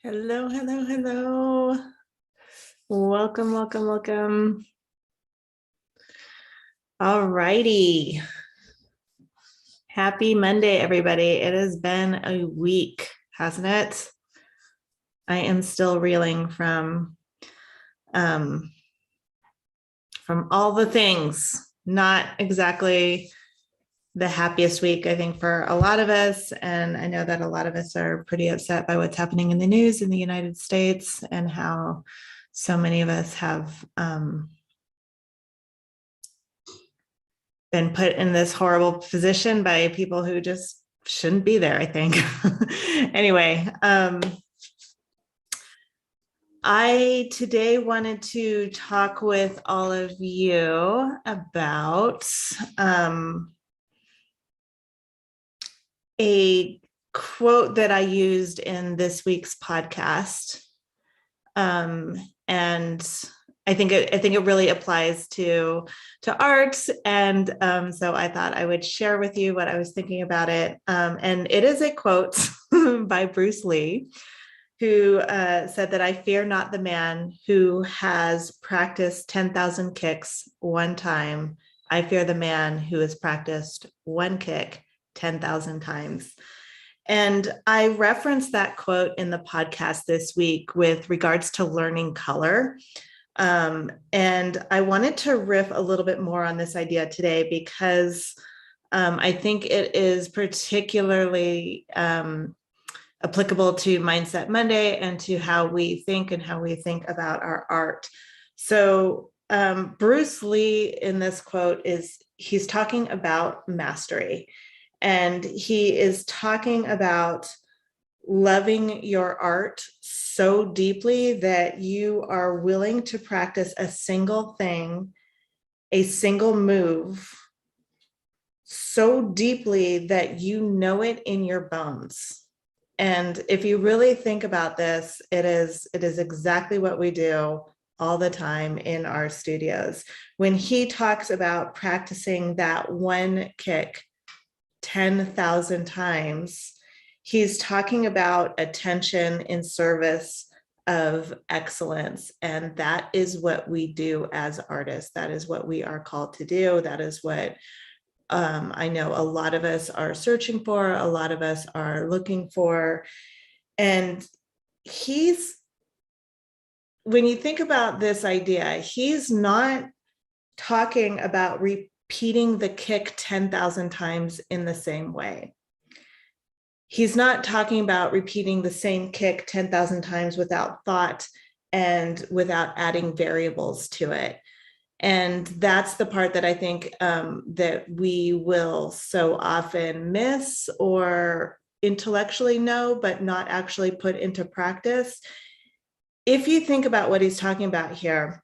Hello, hello, hello. Welcome, welcome, welcome. All righty. Happy Monday, everybody. It has been a week, hasn't it? I am still reeling from all the things. Not exactly the happiest week, I think, for a lot of us. And I know that a lot of us are pretty upset by what's happening in the news in the United States and how so many of us have been put in this horrible position by people who just shouldn't be there, I think. Anyway, I today wanted to talk with all of you about a quote that I used in this week's podcast. And I think it really applies to art. And so I thought I would share with you what I was thinking about it. And it is a quote by Bruce Lee, who said that I fear not the man who has practiced 10,000 kicks one time. I fear the man who has practiced one kick 10,000 times. And I referenced that quote in the podcast this week with regards to learning color. And I wanted to riff a little bit more on this idea today because I think it is particularly applicable to Mindset Monday and to how we think and how we think about our art. So Bruce Lee in this quote he's talking about mastery. And he is talking about loving your art so deeply that you are willing to practice a single thing, a single move, so deeply that you know it in your bones. And if you really think about this, it is exactly what we do all the time in our studios. When he talks about practicing that one kick 10,000 times, he's talking about attention in service of excellence. And that is what we do as artists. That is what we are called to do. That is what I know a lot of us are searching for, a lot of us are looking for. And when you think about this idea, he's not talking about repeating the kick 10,000 times in the same way. He's not talking about repeating the same kick 10,000 times without thought and without adding variables to it. And that's the part that I think that we will so often miss or intellectually know, but not actually put into practice. If you think about what he's talking about here,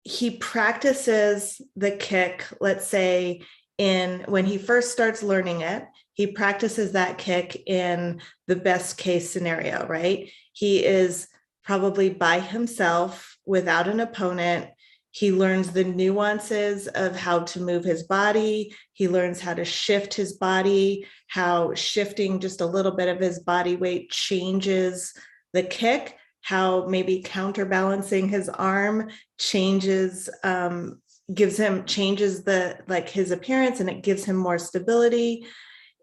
he practices the kick, let's say, when he first starts learning it, he practices that kick in the best case scenario, right? He is probably by himself without an opponent. He learns the nuances of how to move his body. He learns how to shift his body, how shifting just a little bit of his body weight changes the kick, how maybe counterbalancing his arm changes his appearance, and it gives him more stability.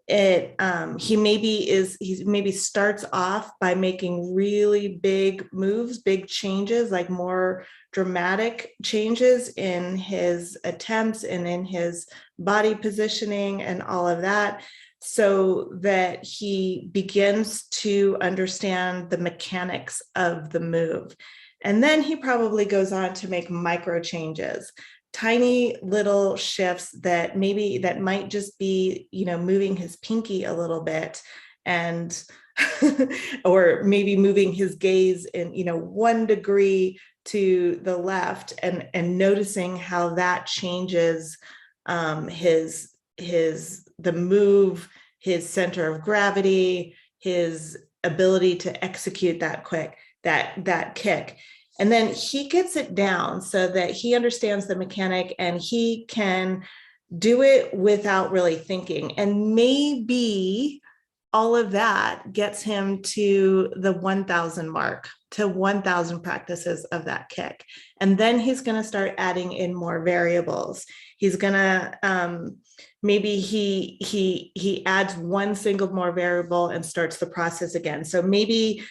He maybe starts off by making really big moves, big changes, like more dramatic changes in his attempts and in his body positioning and all of that, so that he begins to understand the mechanics of the move. And then he probably goes on to make micro changes, tiny little shifts that might just be, moving his pinky a little bit, and or maybe moving his gaze in, 1 degree to the left, and noticing how that changes the move, his center of gravity, his ability to execute that kick. And then he gets it down so that he understands the mechanic and he can do it without really thinking. And maybe all of that gets him to the 1,000 mark, to 1,000 practices of that kick. And then he's going to start adding in more variables. He's going to, maybe he adds one single more variable and starts the process again. So maybe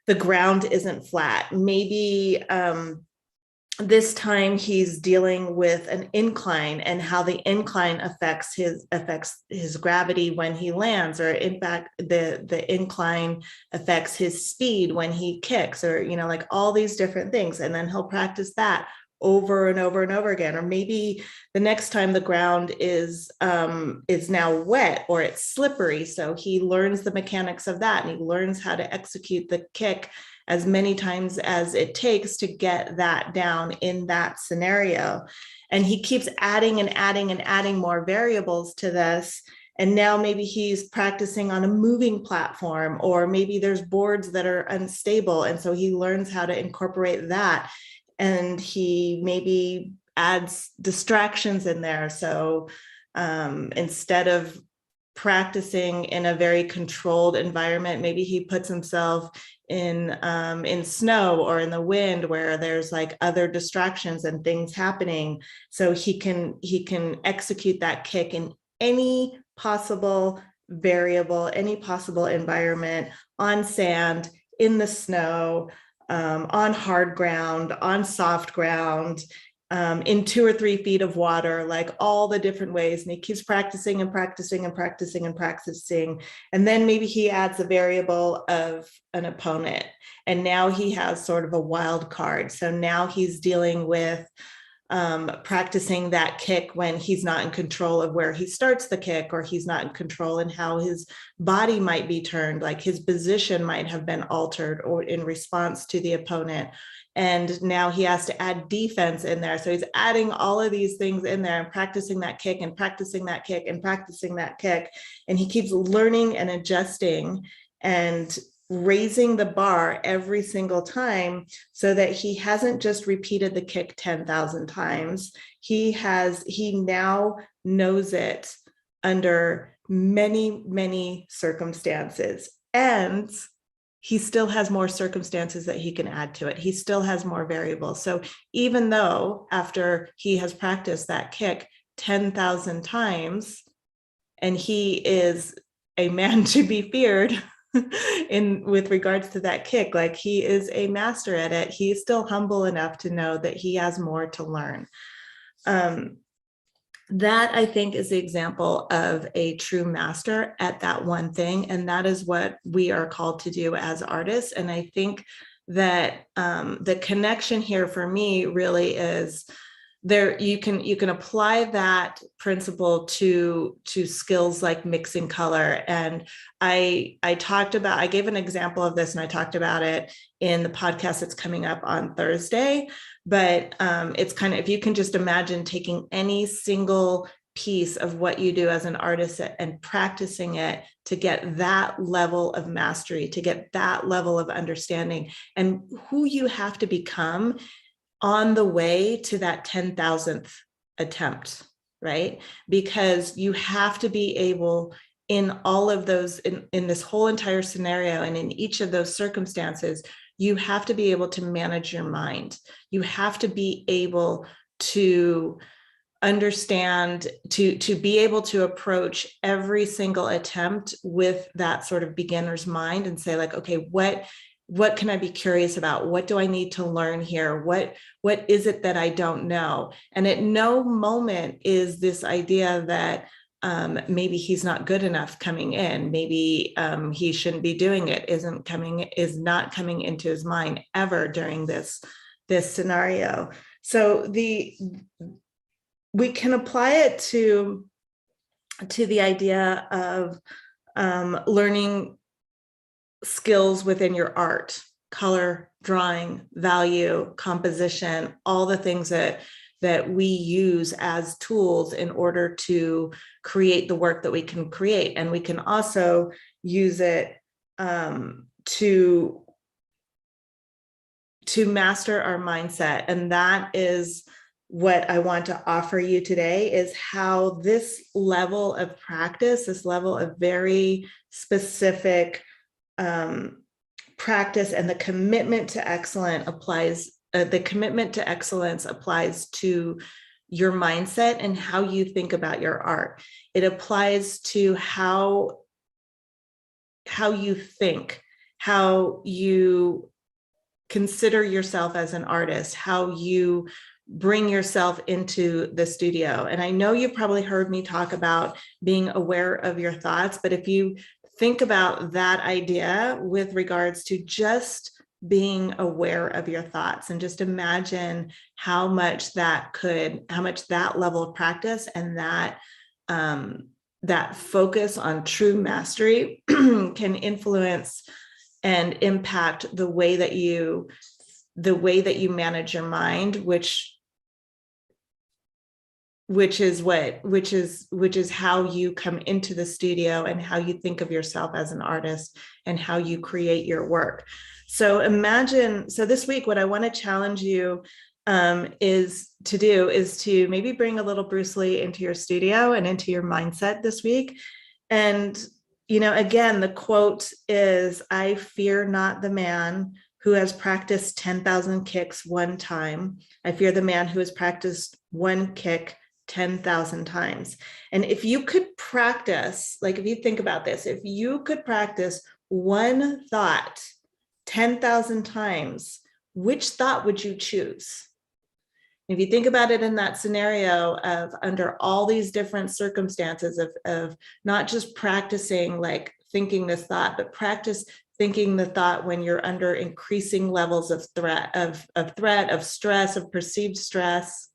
the ground isn't flat. Maybe this time he's dealing with an incline and how the incline affects his gravity when he lands, or in fact the incline affects his speed when he kicks, or like all these different things. And then he'll practice that over and over and over again. Or maybe the next time the ground is now wet or it's slippery, so he learns the mechanics of that and he learns how to execute the kick as many times as it takes to get that down in that scenario. And he keeps adding and adding and adding more variables to this. And now maybe he's practicing on a moving platform, or maybe there's boards that are unstable. And so he learns how to incorporate that. And he maybe adds distractions in there. So instead of practicing in a very controlled environment, maybe he puts himself in snow or in the wind where there's like other distractions and things happening, so he can execute that kick in any possible variable, any possible environment, on sand, in the snow, on hard ground, on soft ground, in 2 or 3 feet of water, like all the different ways. And he keeps practicing and practicing and practicing and practicing. And then maybe he adds a variable of an opponent. And now he has sort of a wild card. So now he's dealing with practicing that kick when he's not in control of where he starts the kick, or he's not in control in how his body might be turned, like his position might have been altered or in response to the opponent. And now he has to add defense in there. So he's adding all of these things in there and practicing that kick and practicing that kick and practicing that kick. And he keeps learning and adjusting and raising the bar every single time, so that he hasn't just repeated the kick 10,000 times. He now knows it under many, many circumstances. And he still has more circumstances that he can add to it. He still has more variables. So even though after he has practiced that kick 10,000 times, and he is a man to be feared with regards to that kick, like he is a master at it, he's still humble enough to know that he has more to learn. That, I think, is the example of a true master at that one thing. And that is what we are called to do as artists. And I think that the connection here for me really is there. You can apply that principle to skills like mixing color. And I gave an example of this, and I talked about it in the podcast that's coming up on Thursday. But it's kind of, if you can just imagine taking any single piece of what you do as an artist and practicing it to get that level of mastery, to get that level of understanding, and who you have to become on the way to that 10,000th attempt, right? Because you have to be able, in all of those, in this whole entire scenario and in each of those circumstances, you have to be able to manage your mind. You have to be able to understand, to be able to approach every single attempt with that sort of beginner's mind and say, like, okay, what can I be curious about? What do I need to learn here? What is it that I don't know? And at no moment is this idea that maybe he's not good enough coming in. Maybe he shouldn't be doing it. Is not coming into his mind ever during this scenario. So we can apply it to the idea of learning skills within your art, color, drawing, value, composition, all the things that we use as tools in order to create the work that we can create. And we can also use it to master our mindset. And that is what I want to offer you today is how this level of practice, this level of very specific practice and the commitment to excellence applies. The commitment to excellence applies to your mindset and how you think about your art. It applies to how you think, how you consider yourself as an artist, how you bring yourself into the studio. And I know you've probably heard me talk about being aware of your thoughts, but if you think about that idea with regards to just being aware of your thoughts, and just imagine how much that level of practice and that focus on true mastery can influence and impact the way that you manage your mind, which is how you come into the studio and how you think of yourself as an artist and how you create your work. So this week, what I want to challenge you is to maybe bring a little Bruce Lee into your studio and into your mindset this week. And, again, the quote is, "I fear not the man who has practiced 10,000 kicks one time. I fear the man who has practiced one kick 10,000 times." And if you could practice, if you think about this, if you could practice one thought 10,000 times, which thought would you choose? If you think about it in that scenario of under all these different circumstances of not just practicing thinking this thought, but practice thinking the thought when you're under increasing levels of threat, of stress, of perceived stress.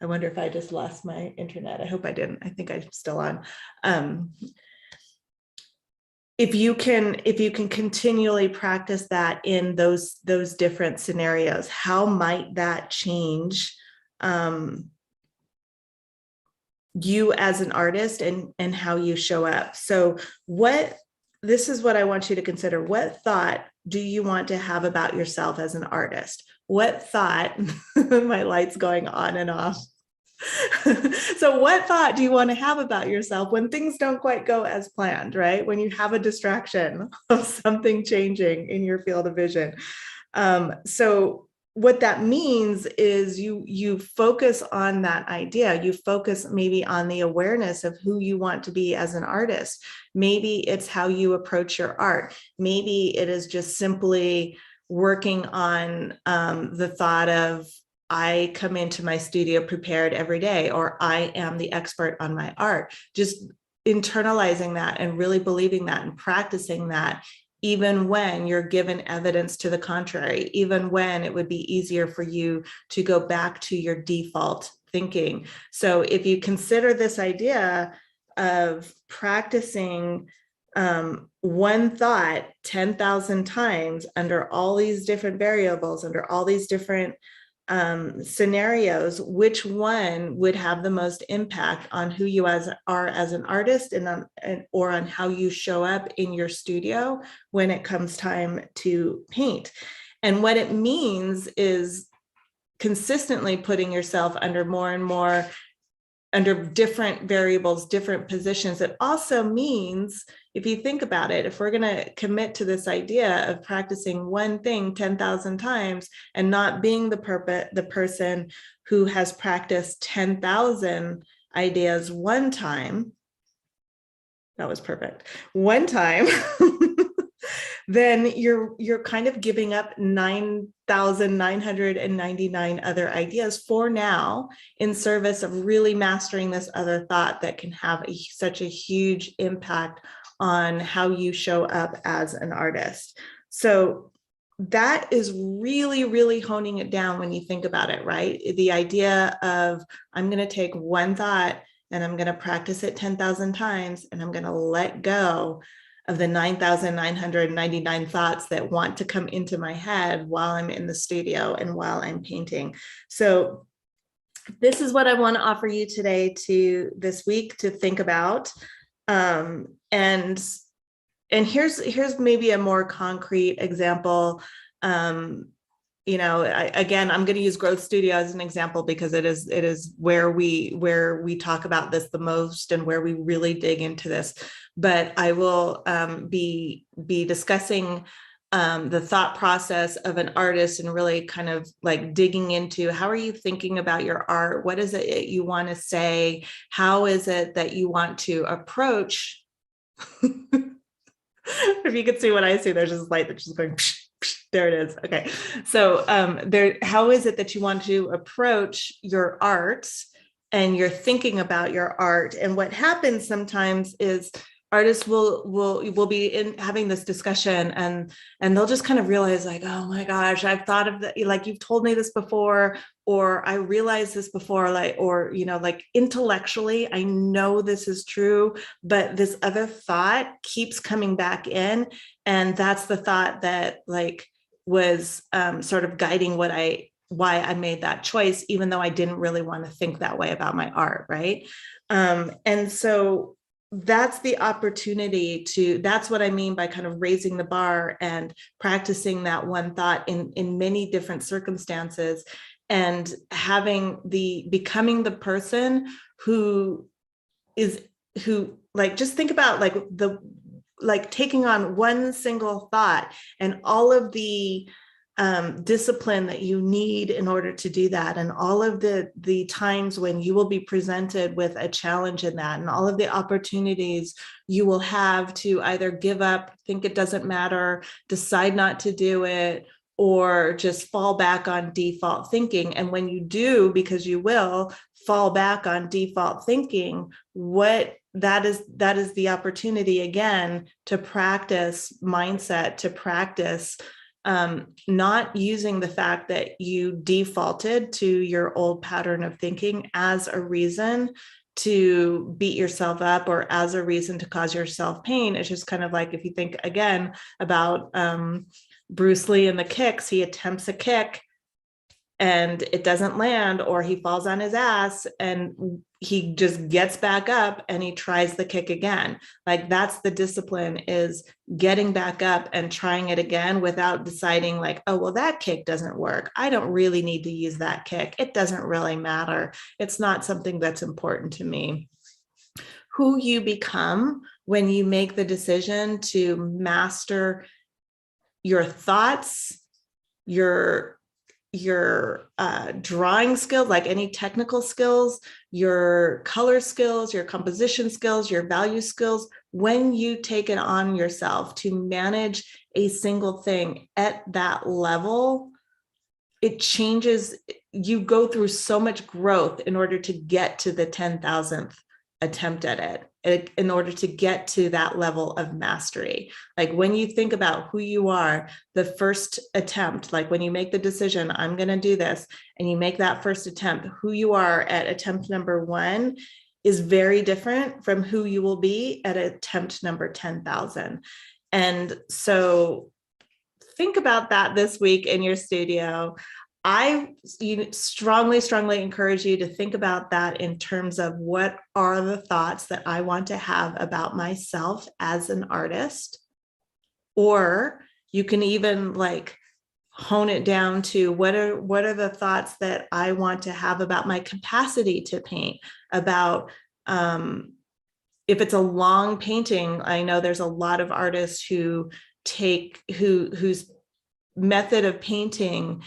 I wonder if I just lost my internet. I hope I didn't. I think I'm still on. If you can continually practice that in those different scenarios, how might that change you as an artist and how you show up? So this is what I want you to consider. What thought do you want to have about yourself as an artist? What thought, my light's going on and off. So what thought do you want to have about yourself when things don't quite go as planned, right? When you have a distraction of something changing in your field of vision. So what that means is you focus on that idea. You focus maybe on the awareness of who you want to be as an artist. Maybe it's how you approach your art. Maybe it is just simply working on the thought of, I come into my studio prepared every day, or I am the expert on my art. Just internalizing that and really believing that and practicing that, even when you're given evidence to the contrary, even when it would be easier for you to go back to your default thinking. So if you consider this idea of practicing one thought 10,000 times under all these different variables, under all these different scenarios, which one would have the most impact on who you are as an artist or on how you show up in your studio when it comes time to paint? And what it means is consistently putting yourself under more and more, under different variables, different positions. It also means, if you think about it, if we're going to commit to this idea of practicing one thing 10,000 times and not being the person who has practiced 10,000 ideas one time, that was perfect, one time, then you're kind of giving up 9,999 other ideas for now in service of really mastering this other thought that can have such a huge impact on how you show up as an artist. So that is really, really honing it down when you think about it, right? The idea of, I'm going to take one thought and I'm going to practice it 10,000 times, and I'm going to let go of the 9,999 thoughts that want to come into my head while I'm in the studio and while I'm painting. So this is what I want to offer you today, this week, to think about. And here's maybe a more concrete example. again, I'm going to use Growth Studio as an example because it is where we talk about this the most and where we really dig into this. But I will be discussing the thought process of an artist and really kind of like digging into how are you thinking about your art? What is it you want to say? How is it that you want to approach? If you could see what I see, there's this light that's just going. There it is. Okay. So how is it that you want to approach your art and you're thinking about your art? And what happens sometimes is artists will be having this discussion and they'll just kind of realize like, oh my gosh, I've thought of that, like you've told me this before, or I realized this before, like, or, like intellectually, I know this is true, but this other thought keeps coming back in. And that's the thought that like was sort of guiding why I made that choice, even though I didn't really want to think that way about my art. Right. And so that's the opportunity that's what I mean by kind of raising the bar and practicing that one thought in many different circumstances, and becoming the person who like, just think about like taking on one single thought and all of the discipline that you need in order to do that, and all of the times when you will be presented with a challenge in that, and all of the opportunities you will have to either give up, think it doesn't matter, decide not to do it, or just fall back on default thinking. And when you do, because you will fall back on default thinking, that is the opportunity again to practice mindset, to practice not using the fact that you defaulted to your old pattern of thinking as a reason to beat yourself up or as a reason to cause yourself pain. It's just kind of like, if you think again about Bruce Lee and the kicks, he attempts a kick and it doesn't land, or he falls on his ass and he just gets back up and he tries the kick again. Like, that's the discipline, is getting back up and trying it again without deciding like, oh, well, that kick doesn't work, I don't really need to use that kick, it doesn't really matter, it's not something that's important to me. Who you become when you make the decision to master your thoughts, your drawing skills, like any technical skills, your color skills, your composition skills, your value skills, when you take it on yourself to manage a single thing at that level, it changes. You go through so much growth in order to get to the 10,000th attempt at it, in order to get to that level of mastery. Like, when you think about who you are, the first attempt, like when you make the decision, I'm going to do this, and you make that first attempt, who you are at attempt number 1 is very different from who you will be at attempt number 10,000. And so think about that this week in your studio. I strongly encourage you to think about that in terms of, what are the thoughts that I want to have about myself as an artist? Or you can even like hone it down to, what are the thoughts that I want to have about my capacity to paint, about if it's a long painting. I know there's a lot of artists whose method of painting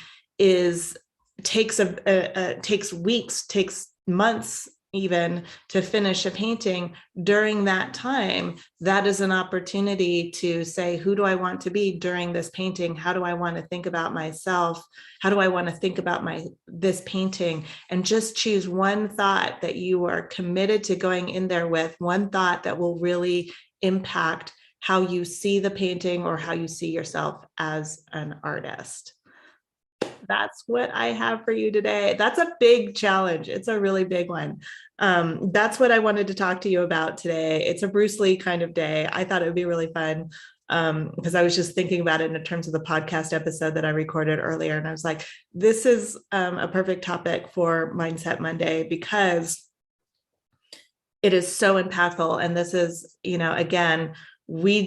takes weeks, takes months even to finish a painting. During that time, that is an opportunity to say, who do I want to be during this painting? How do I want to think about myself? How do I want to think about this painting? And just choose one thought that you are committed to going in there with, one thought that will really impact how you see the painting or how you see yourself as an artist. That's what I have for you today. That's a big challenge. It's a really big one. That's what I wanted to talk to you about today. It's a Bruce Lee kind of day. I thought it would be really fun because I was just thinking about it in terms of the podcast episode that I recorded earlier. And I was like, this is a perfect topic for Mindset Monday, because it is so impactful. And this is, again, we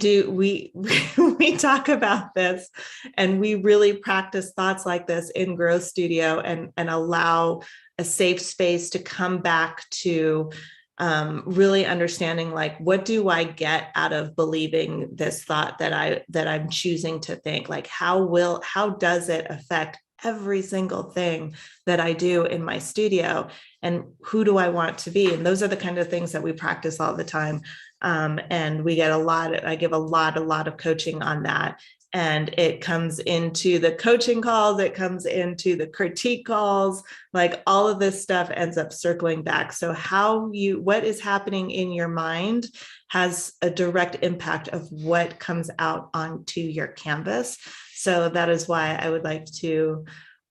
talk about this, and we really practice thoughts like this in Growth Studio, and allow a safe space to come back to really understanding, like, what do I get out of believing this thought that I'm choosing to think? Like, how does it affect every single thing that I do in my studio, and who do I want to be? And those are the kind of things that we practice all the time. And we get I give a lot of coaching on that. And it comes into the coaching calls, it comes into the critique calls, like all of this stuff ends up circling back. So what is happening in your mind has a direct impact of what comes out onto your canvas. So that is why I would like to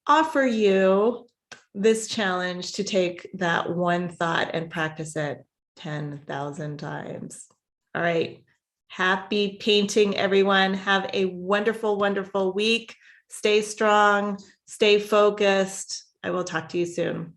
offer you this challenge to take that one thought and practice it 10,000 times. All right. Happy painting, everyone. Have a wonderful, wonderful week. Stay strong, stay focused. I will talk to you soon.